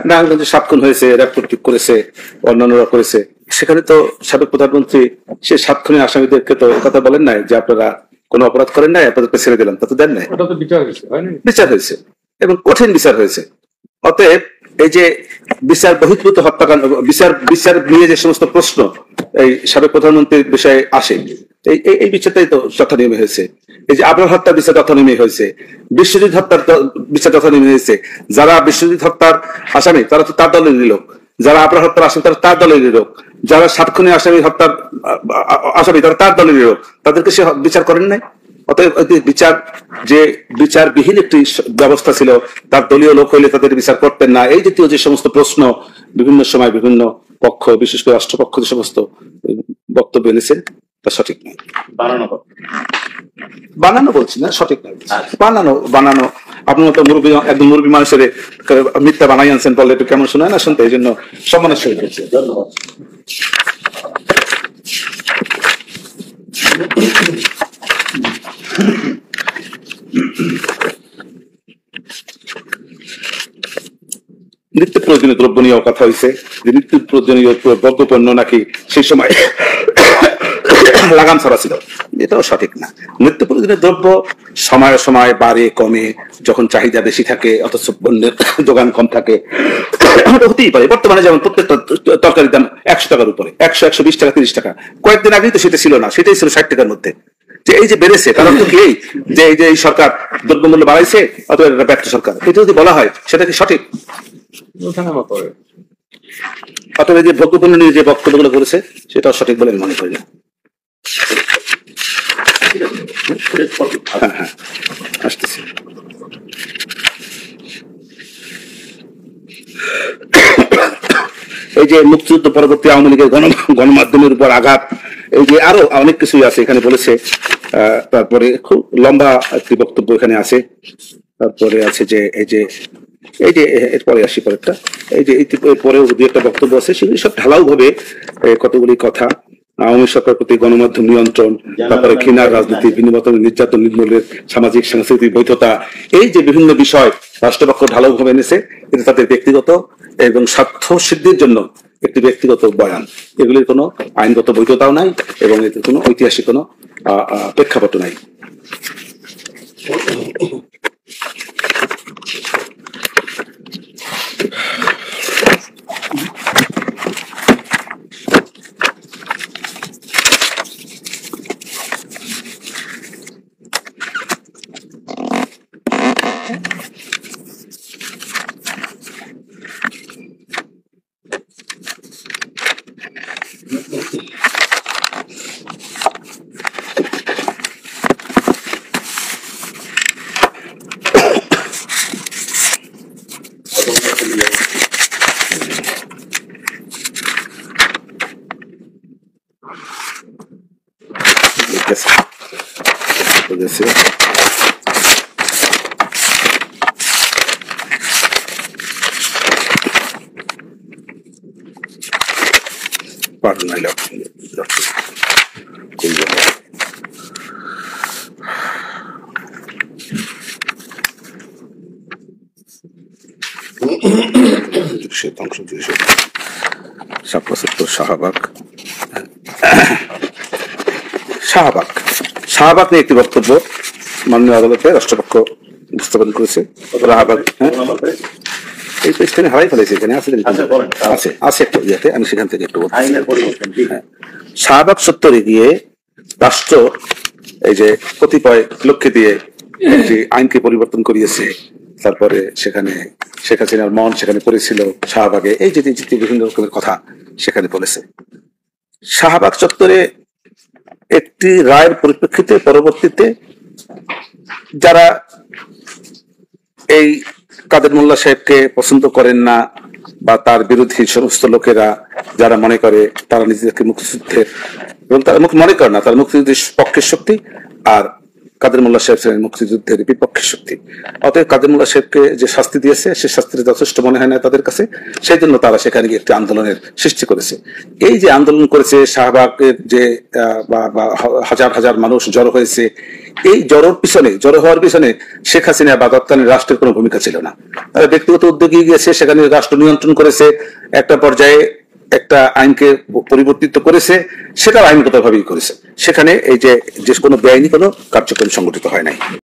নারায়ণগঞ্জে 7 খুন হয়েছে, র্যাব কর্তৃক করেছে, অন্যান্যরা করেছে, সেখানে তো সাবেক প্রধানমন্ত্রী সেই 7 খুনের আসামিদেরকে তো কথা বলেন নাই যে আপনারা কোনো অপরাধ করেন নাই, আপনাদেরকে ছেড়ে দিলাম, তা তো দেন নাই। বিচার হয়েছে এবং কঠিন বিচার হয়েছে। অতএব এই যে বিচার বহির্ভূত হত্যাকাণ্ড, বিচার নিয়ে যে সমস্ত প্রশ্ন এই সাবেক প্রধানমন্ত্রীর বিষয়ে আসে, এই বিচারটাই তো যথানিয়মে হয়েছে। এই যে আবরার হত্যার বিচার যথানিয়মে হয়েছে, বিশ্বজিৎ হত্যার বিচার যথানিয়মে হয়েছে। যারা বিশ্বজিৎ হত্যার আসামি তারা তো তার দলেরই লোক, যারা আবরার হত্যার আসামি তারা তার দলেরই লোক, যারা 7 খুনে আসামি হত্যার আসামি তারা তার দলেরই লোক, তাদেরকে সে বিচার করেন নাই। অতএব যে বিচারবিহীন একটি ব্যবস্থা ছিল, তার দলীয় লোক হইলে তাদের বিচার করতেন না, এই জাতীয় যে সমস্ত প্রশ্ন বিভিন্ন সময় বিভিন্ন পক্ষ, বিশেষ করে রাষ্ট্রপক্ষ যে সমস্ত বক্তব্য এনেছেন তা সঠিক নয়। বানানো বলছি না, সঠিক নয়, বানানো। আপনার মতো মুরব্বী, একদম মুরব্বী মানুষের মিথ্যা বানাই আনছেন বললে একটু কেমন শোনায় না শুনতে, এই জন্য সম্মানের সহিত বলছি। ধন্যবাদ। নিত্য প্রয়োজনীয় দ্রব্য নিয়েও কথা হয়েছে যে নিত্য প্রয়োজনীয় দ্রব্যপণ্য নাকি সেই সময় লাগাম ছাড়া ছিল, এটাও সঠিক না। নিত্য প্রয়োজনীয় দ্রব্য সময়ে সময়ে বাড়ে কমে, যখন চাহিদা বেশি থাকে অথচ পণ্যের যোগান কম থাকে, হতেই পারে। বর্তমানে যেমন প্রত্যেকটা তরকারির দাম 100 টাকার উপরে, 100, 120 টাকা, 30 টাকা। কয়েকদিন আগেই তো সেটা ছিল না, সেটাই ছিল 60 টাকার মধ্যে। যে এই যে বেড়েছে তার অর্থ কি যে এই যে এই সরকার দ্রব্যমূল্য বাড়াইছে অথবা এটা ব্যর্থ সরকার, এটা যদি বলা হয় সেটা কি সঠিক? অথবা যে ভোগ্যপণ্য নিয়ে যে বক্তব্যগুলো করেছে সেটাও সঠিক বলে আমি মনে করি না। হ্যাঁ, আসতেছি। এই যে মুক্তিযুদ্ধ পরবর্তী আওয়ামী লীগের গণমাধ্যমের উপর আঘাত, এই যে আরো অনেক কিছুই আছে এখানে বলেছে। তারপরে খুব লম্বা একটি বক্তব্য এখানে আছে। তারপরে আছে যে এই যে এরপরে আসি পরেরটা, এই যে পরেও দু একটা বক্তব্য আছে, সেগুলি সব ঢালাও ভাবে কতগুলি কথা। আওয়ামী সরকার প্রতি গণমাধ্যম নিয়ন্ত্রণ, তারপরে ঘৃণার রাজনীতি, বিনিময় নির্যাতন নির্মূলের সামাজিক সাংস্কৃতিক বৈধতা, এই যে বিভিন্ন বিষয় রাষ্ট্রপক্ষ ঢালাও ভাবে এনেছে, এটা তাদের ব্যক্তিগত এবং স্বার্থ সিদ্ধির জন্য একটি ব্যক্তিগত বয়ান। এগুলির কোনো আইনগত বৈধতাও নাই এবং এতে কোনো ঐতিহাসিক কোনো প্রেক্ষাপট নাই। শাহবাগ নিয়ে একটি বক্তব্য মাননীয় আদালতে রাষ্ট্রপক্ষ উপস্থাপন করেছে। এই পেজখানে হারাই ফেলেছে, এখানে আছে একটা ইয়েতে, আমি সেখান থেকে একটু শাহবাগ চত্বরে গিয়ে রাষ্ট্র এই যে কতিপয় লক্ষ্যে দিয়ে একটি আইনকে পরিবর্তন করিয়েছে। তারপরে সেখানে শেখ হাসিনার মন সেখানে পড়েছিল শাহবাগে, এই যে বিভিন্ন রকমের কথা সেখানে বলেছে। শাহবাগ চত্বরে একটি রায়ের পরিপ্রেক্ষিতে পরবর্তীতে যারা এই কাদের মোল্লা সাহেবকে পছন্দ করেন না বা তার বিরোধী সমস্ত লোকেরা যারা মনে করে তারা নিজেদেরকে মুক্তিযুদ্ধের, এবং তারা মনে করে না তারা মুক্তিযুদ্ধের পক্ষের শক্তি, আর কাদের মোল্লা সাহেব ছিলেন মুক্তিযুদ্ধের বিপক্ষের শক্তি। অতএব কাদের মোল্লা সাহেবকে যে শাস্তি দিয়েছে সে শাস্তিটা যথেষ্ট মনে হয় না তাদের কাছে, সেই জন্য তারা সেখানে গিয়ে একটি আন্দোলনের সৃষ্টি করেছে। এই যে আন্দোলন করেছে শাহবাগের যে হাজার হাজার মানুষ জড়ো হয়েছে, এই জড়ো হওয়ার পিছনে শেখ হাসিনা বা তৎকালীন রাষ্ট্রের কোনো ভূমিকা ছিল না। তারা ব্যক্তিগত উদ্যোগে গিয়েছে, সেখানে রাষ্ট্র নিয়ন্ত্রণ করেছে, একটা পর্যায়ে একটা আইনকে পরিবর্তিত করেছে, সেটাও আইনগতভাবেই করেছে। সেখানে এই যে কোনো বেআইনি কোনো কার্যক্রম সংগঠিত হয় নাই।